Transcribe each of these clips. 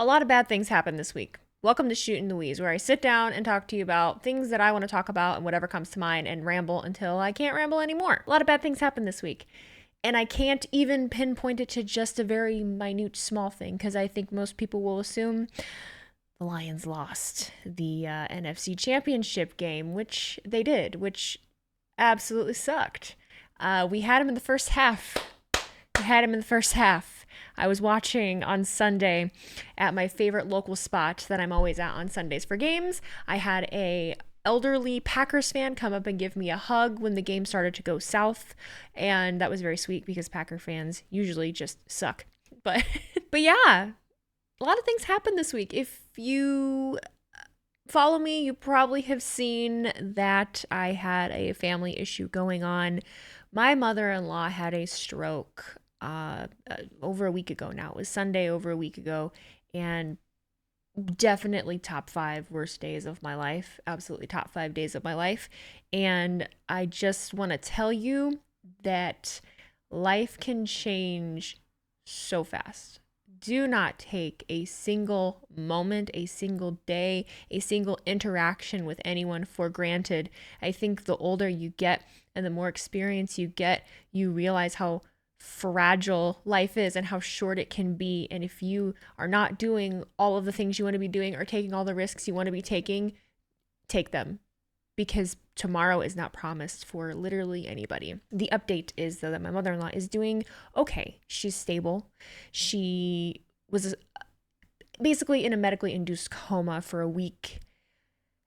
A lot of bad things happened this week. Welcome to Shootin the Wheeze, where I sit down and talk to you about things that I want to talk about and whatever comes to mind and ramble until I can't ramble anymore. A lot of bad things happened this week. And I can't even pinpoint it to just a very minute, small thing because I think most people will assume the Lions lost the NFC Championship game, which they did, which absolutely sucked. We had him in the first half. I was watching on Sunday at my favorite local spot that I'm always at on Sundays for games. I had a elderly Packers fan come up and give me a hug when the game started to go south, and that was very sweet because Packer fans usually just suck. But but yeah, a lot of things happened this week. If you follow me, you probably have seen that I had a family issue going on. My mother-in-law had a stroke over a week ago now. It was Sunday over a week ago, and definitely top 5 worst days of my life. Absolutely top 5 days of my life. And I just want to tell you that life can change so fast. Do not take a single moment, a single day, a single interaction with anyone for granted. I think the older you get and the more experience you get, you realize how fragile life is and how short it can be. And if you are not doing all of the things you want to be doing or taking all the risks you want to be taking, take them, because tomorrow is not promised for literally anybody. The update is, though, that my mother-in-law is doing okay. She's stable. She was basically in a medically induced coma for a week.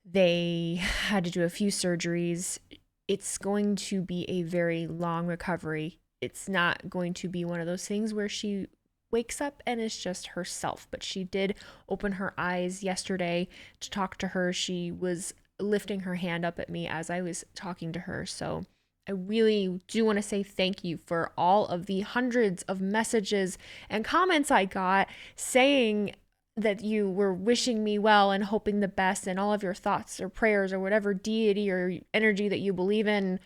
They had to do a few surgeries. It's going to be a very long recovery. It's not going to be one of those things where she wakes up and is just herself. But she did open her eyes yesterday to talk to her. She was lifting her hand up at me as I was talking to her. So I really do want to say thank you for all of the hundreds of messages and comments I got saying that you were wishing me well and hoping the best, and all of your thoughts or prayers or whatever deity or energy that you believe in.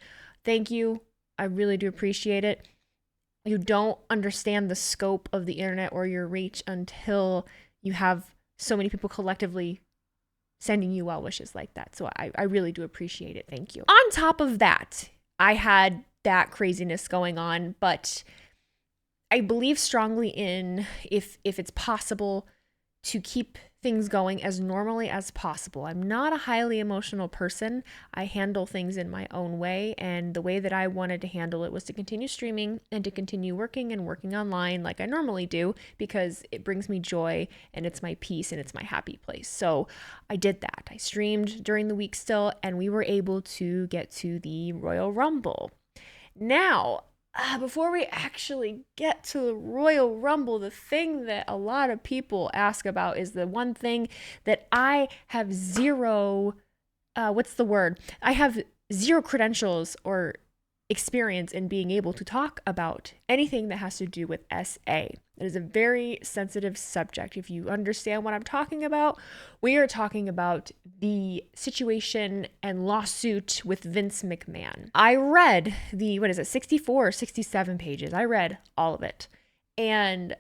Thank you. I really do appreciate it. You don't understand the scope of the internet or your reach until you have so many people collectively sending you well wishes like that. So I really do appreciate it. Thank you. On top of that, I had that craziness going on, but I believe strongly in if it's possible to keep things going as normally as possible. I'm not a highly emotional person. I handle things in my own way, and the way that I wanted to handle it was to continue streaming and to continue working online like I normally do, because it brings me joy and it's my peace and it's my happy place. So I did that. I streamed during the week still, and we were able to get to the Royal Rumble. Now, before we actually get to the Royal Rumble, the thing that a lot of people ask about is the one thing that I have zero, I have zero credentials or experience in being able to talk about anything that has to do with SA. It is a very sensitive subject. If you understand what I'm talking about, we are talking about the situation and lawsuit with Vince McMahon. I read 64 or 67 pages. I read all of it. And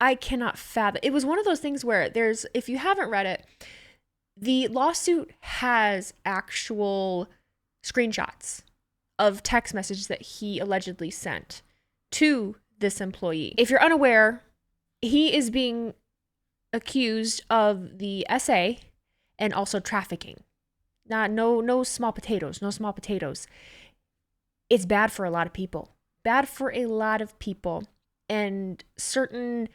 I cannot fathom. It was one of those things where if you haven't read it, the lawsuit has actual screenshots of text messages that he allegedly sent to this employee. If you're unaware, he is being accused of the SA and also trafficking. No small potatoes. It's bad for a lot of people. And certain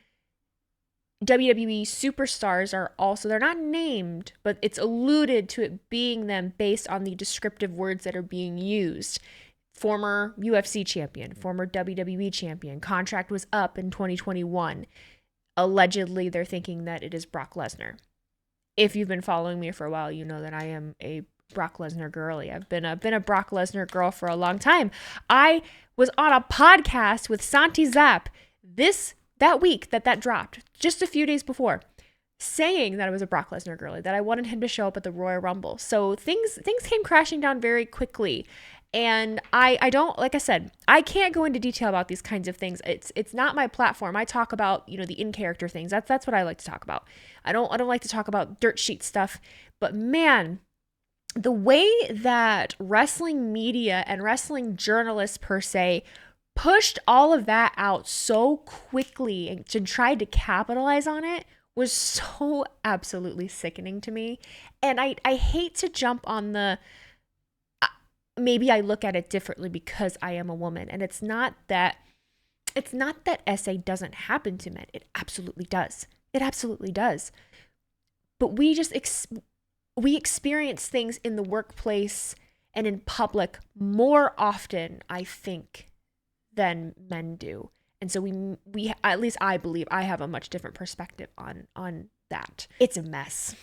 WWE superstars are also, they're not named, but it's alluded to it being them based on the descriptive words that are being used. Former UFC champion, former WWE champion, contract was up in 2021. Allegedly, they're thinking that it is Brock Lesnar. If you've been following me for a while, you know that I am a Brock Lesnar girly. I've been a Brock Lesnar girl for a long time. I was on a podcast with Santi Zap that week that dropped, just a few days before, saying that I was a Brock Lesnar girly, that I wanted him to show up at the Royal Rumble. So things came crashing down very quickly. And I don't, like I said, I can't go into detail about these kinds of things. It's not my platform. I talk about, the in-character things. That's what I like to talk about. I don't like to talk about dirt sheet stuff. But man, the way that wrestling media and wrestling journalists per se pushed all of that out so quickly and tried to capitalize on it was so absolutely sickening to me. And I hate to jump on the maybe I look at it differently because I am a woman. And it's not that SA doesn't happen to men. It absolutely does. It absolutely does. But we just we experience things in the workplace and in public more often, I think, than men do. And so we at least I believe I have a much different perspective on that. It's a mess.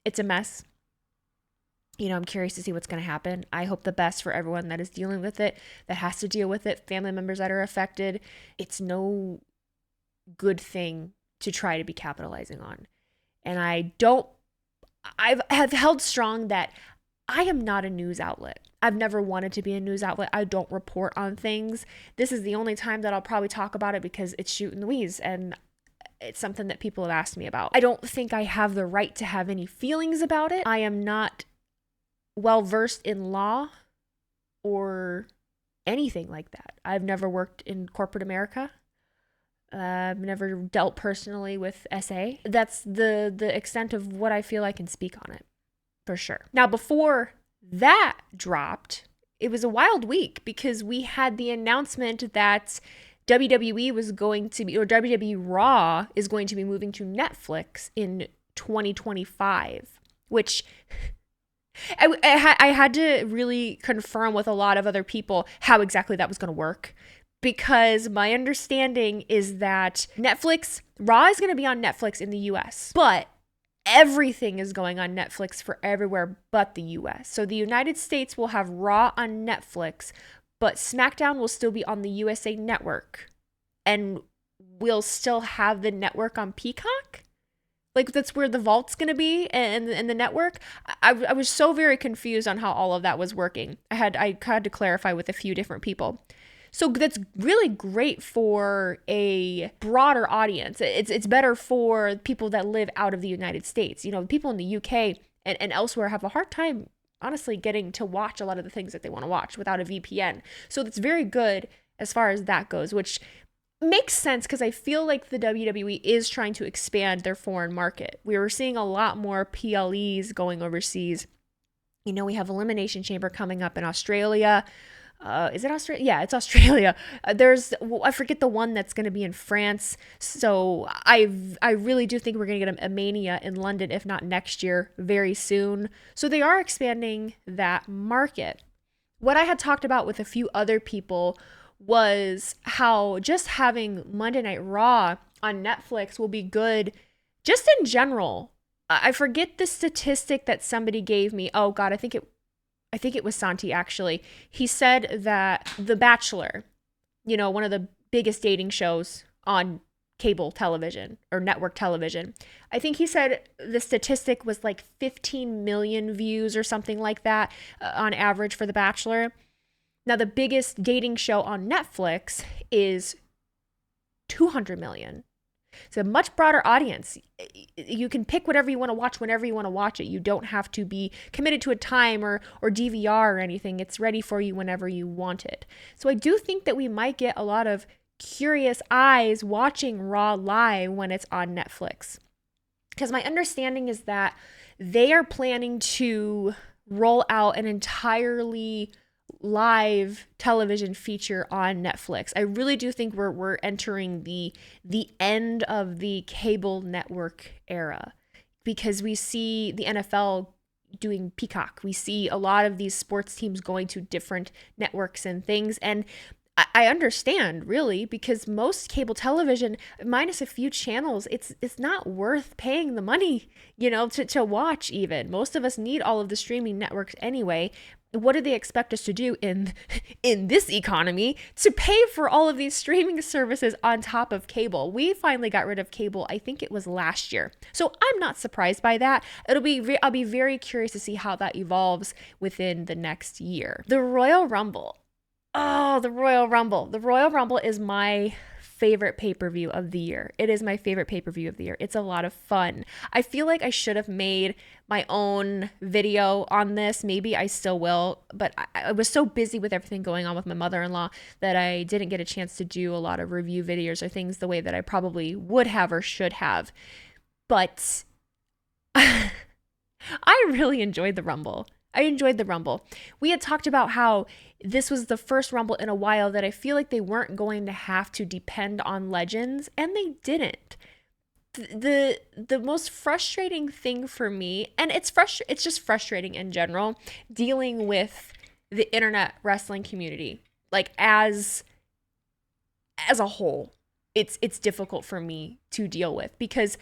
It's a mess. I'm curious to see what's going to happen. I hope the best for everyone that is dealing with it, that has to deal with it, family members that are affected. It's no good thing to try to be capitalizing on. And I have held strong that I am not a news outlet. I've never wanted to be a news outlet. I don't report on things. This is the only time that I'll probably talk about it because it's Shootin the Wheeze, and it's something that people have asked me about. I don't think I have the right to have any feelings about it. I am not well versed in law or anything like that. I've never worked in corporate America. I've never dealt personally with SA. That's the extent of what I feel I can speak on it, for sure. Now, before that dropped, it was a wild week because we had the announcement that WWE was going to be, or WWE Raw is going to be moving to Netflix in 2025, which I had to really confirm with a lot of other people how exactly that was going to work, because my understanding is that Raw is going to be on Netflix in the US, but everything is going on Netflix for everywhere but the US. So the United States will have Raw on Netflix, but SmackDown will still be on the USA Network, and we'll still have the network on Peacock. Like, that's where the vault's going to be, and the network. I was so very confused on how all of that was working. I had to clarify with a few different people. So that's really great for a broader audience. It's better for people that live out of the United States. People in the UK and elsewhere have a hard time, honestly, getting to watch a lot of the things that they want to watch without a VPN. So that's very good as far as that goes, which makes sense because I feel like the WWE is trying to expand their foreign market. We were seeing a lot more PLEs going overseas. We have Elimination Chamber coming up in Australia. Is it Australia? Yeah, it's Australia. I forget the one that's going to be in France. So I really do think we're going to get a Mania in London, if not next year, very soon. So they are expanding that market. What I had talked about with a few other people was how just having Monday Night Raw on Netflix will be good just in general. I forget the statistic that somebody gave me. Oh God, I think it was Santi actually. He said that The Bachelor, one of the biggest dating shows on cable television or network television, I think he said the statistic was like 15 million views or something like that on average for The Bachelor. Now, the biggest dating show on Netflix is 200 million. It's a much broader audience. You can pick whatever you want to watch whenever you want to watch it. You don't have to be committed to a time or DVR or anything. It's ready for you whenever you want it. So I do think that we might get a lot of curious eyes watching Raw live when it's on Netflix. Because my understanding is that they are planning to roll out an entirely live television feature on Netflix. I really do think we're entering the end of the cable network era, because we see the NFL doing Peacock. We see a lot of these sports teams going to different networks and things, and I understand, really, because most cable television, minus a few channels, it's not worth paying the money, to watch even. Most of us need all of the streaming networks anyway. what do they expect us to do in this economy to pay for all of these streaming services on top of cable? We finally got rid of cable, I think it was last year. So I'm not surprised by that. I'll be very curious to see how that evolves within the next year. The Royal Rumble. Oh, the Royal Rumble. The Royal Rumble is my favorite pay-per-view of the year. It is my favorite pay-per-view of the year. It's a lot of fun. I feel like I should have made my own video on this. Maybe I still will, but I was so busy with everything going on with my mother-in-law that I didn't get a chance to do a lot of review videos or things the way that I probably would have or should have. But I really enjoyed the Rumble. I enjoyed the Rumble. We had talked about how this was the first Rumble in a while that I feel like they weren't going to have to depend on legends, and they didn't. The most frustrating thing for me, and it's just frustrating in general, dealing with the internet wrestling community, like as a whole. It's difficult for me to deal with because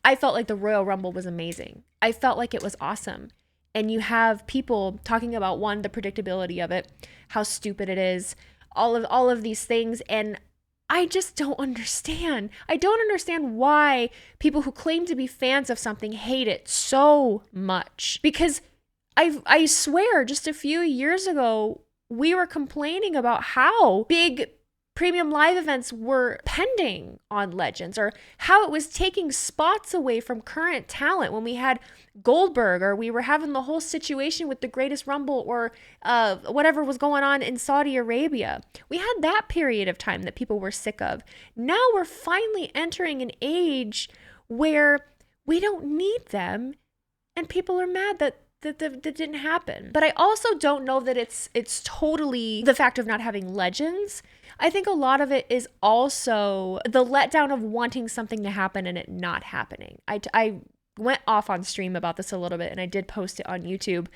I felt like the Royal Rumble was amazing. I felt like it was awesome. And you have people talking about, one, the predictability of it, how stupid it is, all of these things, and I just don't understand. I don't understand why people who claim to be fans of something hate it so much. Because I swear, just a few years ago, we were complaining about how big premium live events were pending on Legends, or how it was taking spots away from current talent when we had Goldberg, or we were having the whole situation with the Greatest Rumble, or whatever was going on in Saudi Arabia. We had that period of time that people were sick of. Now we're finally entering an age where we don't need them, and people are mad that didn't happen. But I also don't know that it's totally the fact of not having Legends. I think a lot of it is also the letdown of wanting something to happen and it not happening. I went off on stream about this a little bit, and I did post it on YouTube,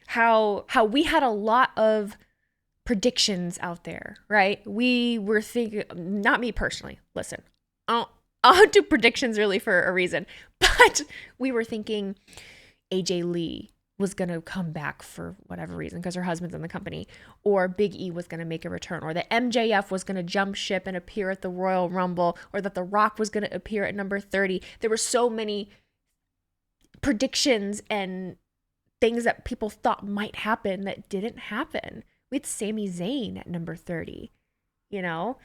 how we had a lot of predictions out there, right? We were thinking, not me personally, listen, I'll do predictions really for a reason, but we were thinking AJ Lee was going to come back for whatever reason because her husband's in the company, or Big E was going to make a return, or that MJF was going to jump ship and appear at the Royal Rumble, or that The Rock was going to appear at number 30. There were so many predictions and things that people thought might happen that didn't happen. We had Sami Zayn at number 30. You know,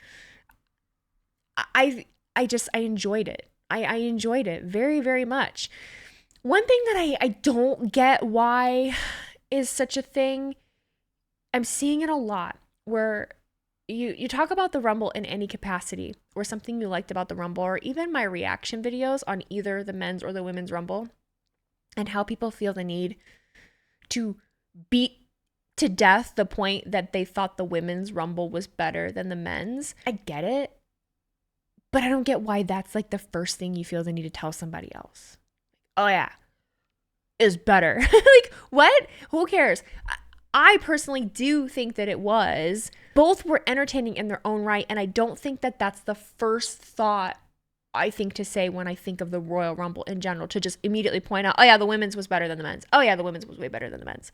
I enjoyed it. I enjoyed it very, very much. One thing that I don't get why is such a thing, I'm seeing it a lot, where you talk about the Rumble in any capacity, or something you liked about the Rumble, or even my reaction videos on either the men's or the women's Rumble, and how people feel the need to beat to death the point that they thought the women's Rumble was better than the men's. I get it, but I don't get why that's like the first thing you feel the need to tell somebody else. Oh yeah, is better. Like, what? Who cares? I personally do think that it was. Both were entertaining in their own right, and I don't think that that's the first thought I think to say when I think of the Royal Rumble in general, to just immediately point out, oh yeah, the women's was better than the men's. Oh yeah, the women's was way better than the men's.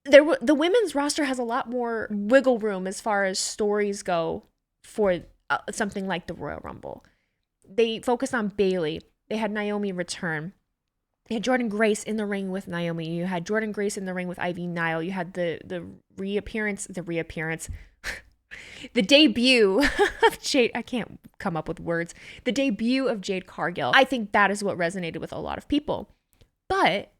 The women's roster has a lot more wiggle room as far as stories go for something like the Royal Rumble. They focused on Bayley. They had Naomi return. They had Jordynne Grace in the ring with Naomi. You had Jordynne Grace in the ring with Ivy Nile. You had the debut of Jade. I can't come up with words. The debut of Jade Cargill. I think that is what resonated with a lot of people. But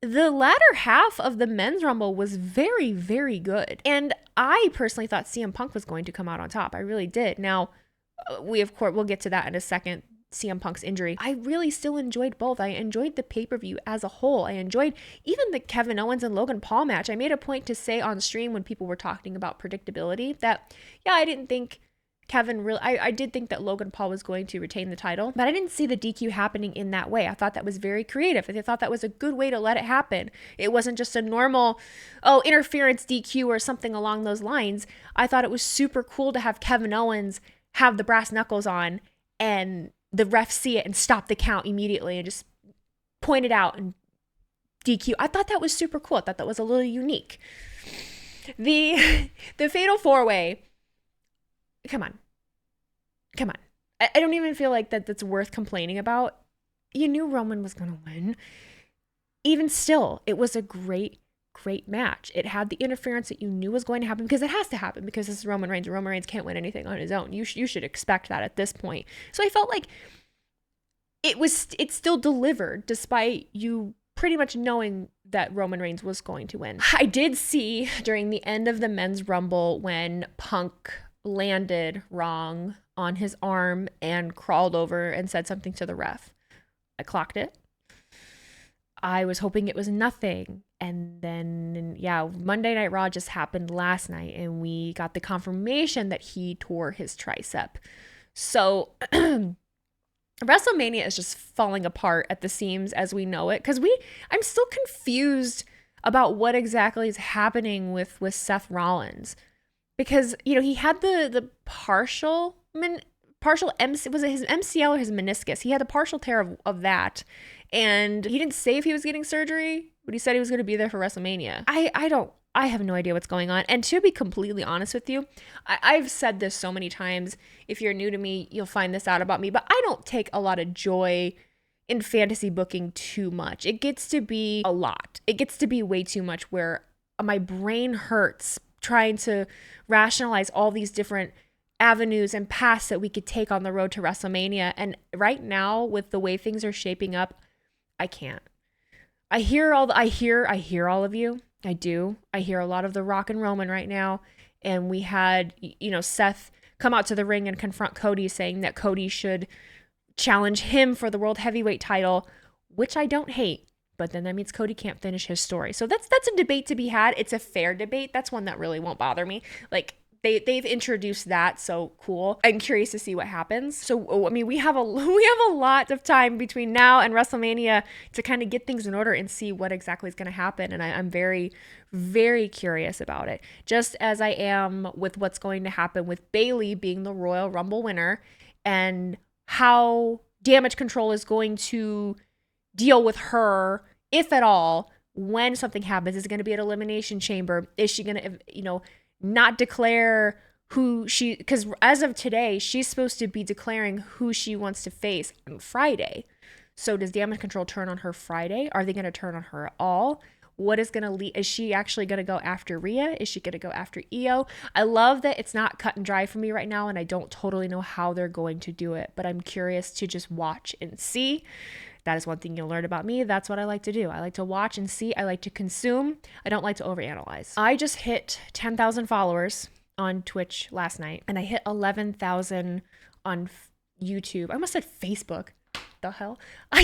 the latter half of the men's Rumble was very, very good. And I personally thought CM Punk was going to come out on top. I really did. Now, we'll get to that in a second. CM Punk's injury. I really still enjoyed both. I enjoyed the pay-per-view as a whole. I enjoyed even the Kevin Owens and Logan Paul match. I made a point to say on stream when people were talking about predictability that, yeah, I didn't think Kevin really, I did think that Logan Paul was going to retain the title, but I didn't see the DQ happening in that way. I thought that was very creative. I thought that was a good way to let it happen. It wasn't just a normal, interference DQ or something along those lines. I thought it was super cool to have Kevin Owens have the brass knuckles on and the ref see it and stop the count immediately and just point it out and DQ. I thought that was super cool. I thought that was a little unique. The Fatal 4-Way, come on. I don't even feel like that's worth complaining about. You knew Roman was going to win. Even still, it was a great match. It had the interference that you knew was going to happen, because it has to happen, because this is Roman Reigns. Roman Reigns can't win anything on his own. You should expect that at this point. So I felt like it still delivered, despite you pretty much knowing that Roman Reigns was going to win. I did see during the end of the men's rumble when Punk landed wrong on his arm and crawled over and said something to the ref. I clocked it. I was hoping it was nothing. And then, Monday Night Raw just happened last night, and we got the confirmation that he tore his tricep. So WrestleMania is just falling apart at the seams as we know it, because I'm still confused about what exactly is happening with Seth Rollins, because he had the partial MC, was it his MCL or his meniscus? He had a partial tear of that, and he didn't say if he was getting surgery, but he said he was going to be there for WrestleMania. I have no idea what's going on. And to be completely honest with you, I've said this so many times. If you're new to me, you'll find this out about me. But I don't take a lot of joy in fantasy booking too much. It gets to be a lot. It gets to be way too much, where my brain hurts trying to rationalize all these different avenues and paths that we could take on the road to WrestleMania. And right now, with the way things are shaping up, I can't. I hear all of you. I do. I hear a lot of the Rock and Roman right now. And we had, Seth come out to the ring and confront Cody, saying that Cody should challenge him for the World Heavyweight title, which I don't hate. But then that means Cody can't finish his story. So that's a debate to be had. It's a fair debate. That's one that really won't bother me. Like, they've introduced that, so cool. I'm curious to see what happens. So, I mean, we have a lot of time between now and WrestleMania to kind of get things in order and see what exactly is going to happen. And I'm very, very curious about it. Just as I am with what's going to happen with Bayley being the Royal Rumble winner, and how Damage Control is going to deal with her, if at all, when something happens. Is it going to be an Elimination Chamber? Is she going to, not declare who she, because as of today, she's supposed to be declaring who she wants to face on Friday. So does Damage Control turn on her Friday? Are they going to turn on her at all? What is going to lead? Is she actually going to go after Rhea? Is she going to go after Io? I love that it's not cut and dry for me right now, and I don't totally know how they're going to do it, but I'm curious to just watch and see. That is one thing you'll learn about me. That's what I like to do. I like to watch and see. I like to consume. I don't like to overanalyze. I just hit 10,000 followers on Twitch last night, and I hit 11,000 on YouTube. I almost said Facebook. The hell? I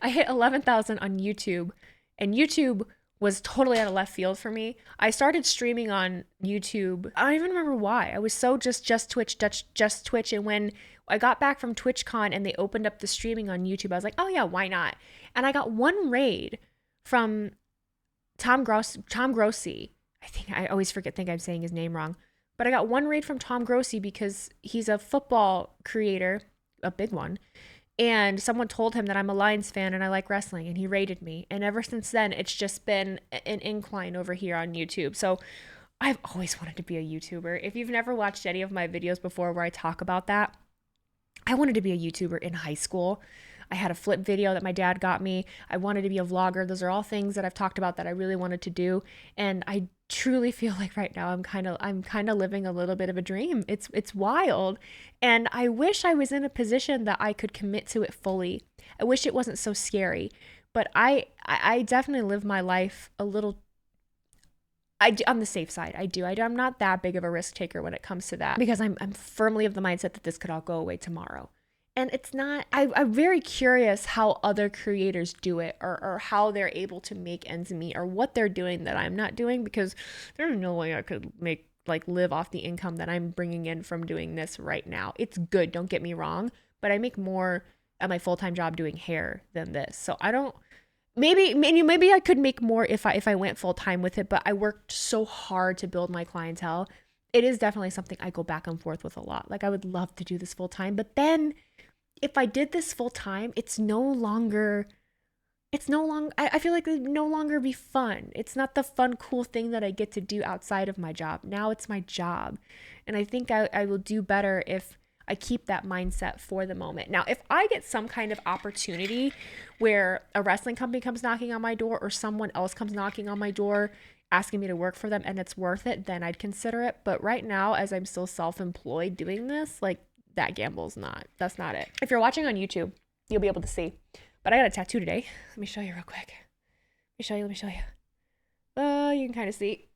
hit 11,000 on YouTube, and YouTube was totally out of left field for me. I started streaming on YouTube. I don't even remember why. I was so just Twitch. And when I got back from TwitchCon and they opened up the streaming on YouTube, I was like, oh yeah, why not? And I got one raid from Tom Grossi. I always think I'm saying his name wrong. But I got one raid from Tom Grossi because he's a football creator, a big one. And someone told him that I'm a Lions fan and I like wrestling, and he rated me. And ever since then, it's just been an incline over here on YouTube. So I've always wanted to be a YouTuber. If you've never watched any of my videos before where I talk about that, I wanted to be a YouTuber in high school. I had a flip video that my dad got me. I wanted to be a vlogger. Those are all things that I've talked about that I really wanted to do. And I truly feel like right now I'm kind of living a little bit of a dream. It's wild. And I wish I was in a position that I could commit to it fully. I wish it wasn't so scary. But I definitely live my life a little on the safe side. I'm not that big of a risk taker when it comes to that, because I'm firmly of the mindset that this could all go away tomorrow. And it's not, I'm very curious how other creators do it, or how they're able to make ends meet, or what they're doing that I'm not doing, because there's no way I could live off the income that I'm bringing in from doing this right now. It's good, don't get me wrong, but I make more at my full-time job doing hair than this. So I don't, maybe I could make more if I went full-time with it, but I worked so hard to build my clientele. It is definitely something I go back and forth with a lot. Like, I would love to do this full-time, but then if I did this full time, it's no longer it's no longer, I feel like it would no longer be fun. It's not the fun, cool thing that I get to do outside of my job. Now it's my job. And I think I will do better if I keep that mindset for the moment. Now, if I get some kind of opportunity where a wrestling company comes knocking on my door or someone else comes knocking on my door asking me to work for them and it's worth it, then I'd consider it. But right now, as I'm still self-employed doing this, like that gamble's not, that's not it. If you're watching on YouTube, you'll be able to see. But I got a tattoo today. Let me show you real quick. Let me show you. You can kind of see.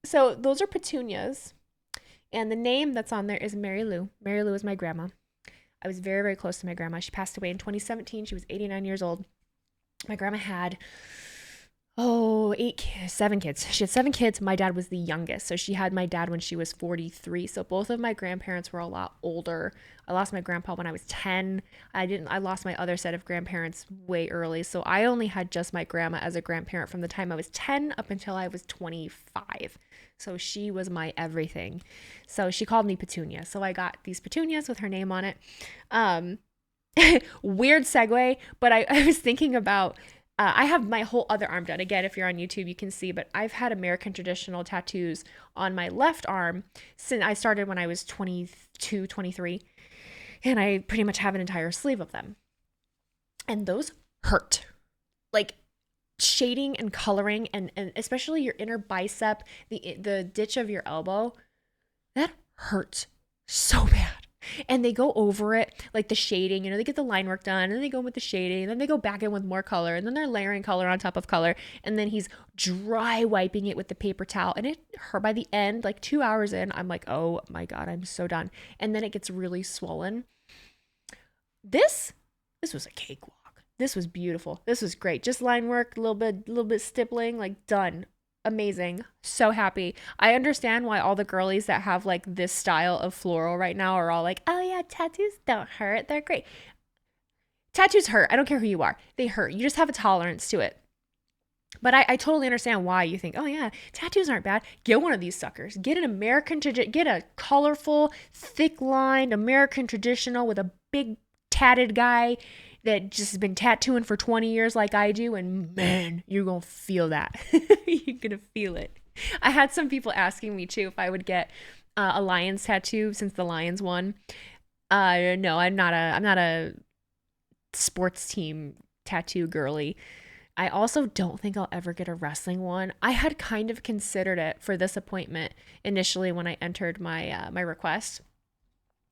So those are petunias. And the name that's on there is Mary Lou. Mary Lou is my grandma. I was very, very close to my grandma. She passed away in 2017. She was 89 years old. My grandma had, seven kids. She had 7 kids. My dad was the youngest. So she had my dad when she was 43. So both of my grandparents were a lot older. I lost my grandpa when I was 10. I lost my other set of grandparents way early. So I only had just my grandma as a grandparent from the time I was 10 up until I was 25. So she was my everything. So she called me Petunia. So I got these petunias with her name on it. Weird segue, but I was thinking about, I have my whole other arm done. Again, if you're on YouTube, you can see, but I've had American traditional tattoos on my left arm since I started when I was 22, 23, and I pretty much have an entire sleeve of them. And those hurt. Like shading and coloring and especially your inner bicep, the ditch of your elbow, that hurts so bad. And they go over it, like the shading, they get the line work done, and then they go with the shading, and then they go back in with more color, and then they're layering color on top of color, and then he's dry wiping it with the paper towel, and it hurt by the end, like 2 hours in, I'm like, oh my God, I'm so done. And then it gets really swollen. This was a cakewalk. This was beautiful. This was great. Just line work, a little bit stippling, like done. Amazing. So happy. I understand why all the girlies that have like this style of floral right now are all like, oh yeah, tattoos don't hurt. They're great. Tattoos hurt. I don't care who you are. They hurt. You just have a tolerance to it. But I totally understand why you think, oh yeah, tattoos aren't bad. Get one of these suckers. Get a colorful, thick lined American traditional with a big tatted guy that just has been tattooing for 20 years like I do, and man, you're going to feel that. You're going to feel it. I had some people asking me too if I would get a Lions tattoo since the Lions won. No, I'm not a sports team tattoo girly. I also don't think I'll ever get a wrestling one. I had kind of considered it for this appointment initially when I entered my my request.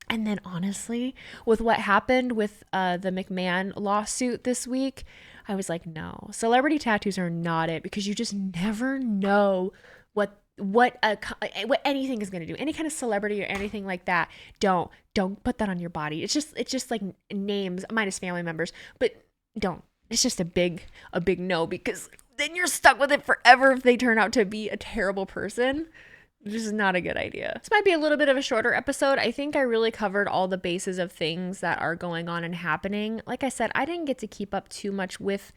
And then honestly, with what happened with the McMahon lawsuit this week, I was like, no, celebrity tattoos are not it, because you just never know what anything is going to do. Any kind of celebrity or anything like that, don't put that on your body. It's just like names minus family members, but don't. It's just a big no, because then you're stuck with it forever if they turn out to be a terrible person. This is not a good idea. This might be a little bit of a shorter episode. I think I really covered all the bases of things that are going on and happening. Like I said, I didn't get to keep up too much with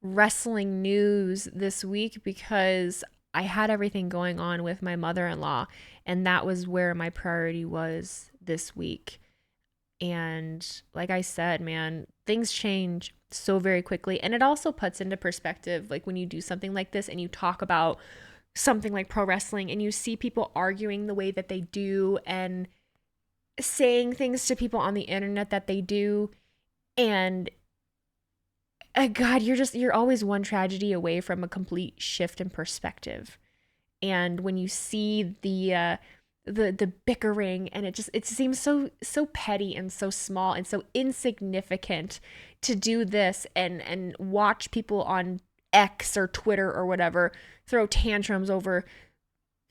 wrestling news this week because I had everything going on with my mother-in-law, and that was where my priority was this week. And like I said, man, things change so very quickly. And it also puts into perspective, like when you do something like this and you talk about something like pro wrestling and you see people arguing the way that they do and saying things to people on the internet that they do, and God, you're always one tragedy away from a complete shift in perspective. And when you see the bickering, and it seems so petty and so small and so insignificant to do this and watch people on X or Twitter or whatever throw tantrums over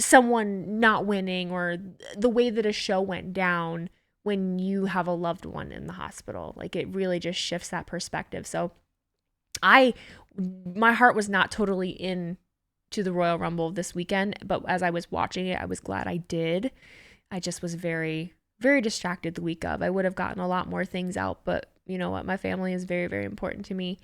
someone not winning or the way that a show went down when you have a loved one in the hospital. Like, it really just shifts that perspective. So my heart was not totally in to the Royal Rumble this weekend, but as I was watching it, I was glad I did. I just was very, very distracted the week of. I would have gotten a lot more things out, but you know what? My family is very, very important to me.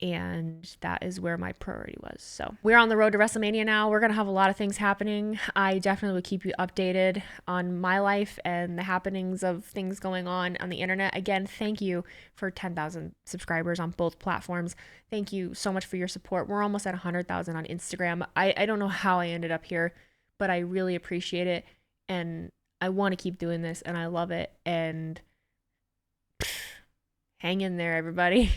And that is where my priority was. So we're on the road to WrestleMania now. We're going to have a lot of things happening. I definitely will keep you updated on my life and the happenings of things going on the internet. Again, thank you for 10,000 subscribers on both platforms. Thank you so much for your support. We're almost at 100,000 on Instagram. I don't know how I ended up here, but I really appreciate it. And I want to keep doing this and I love it. And hang in there, everybody.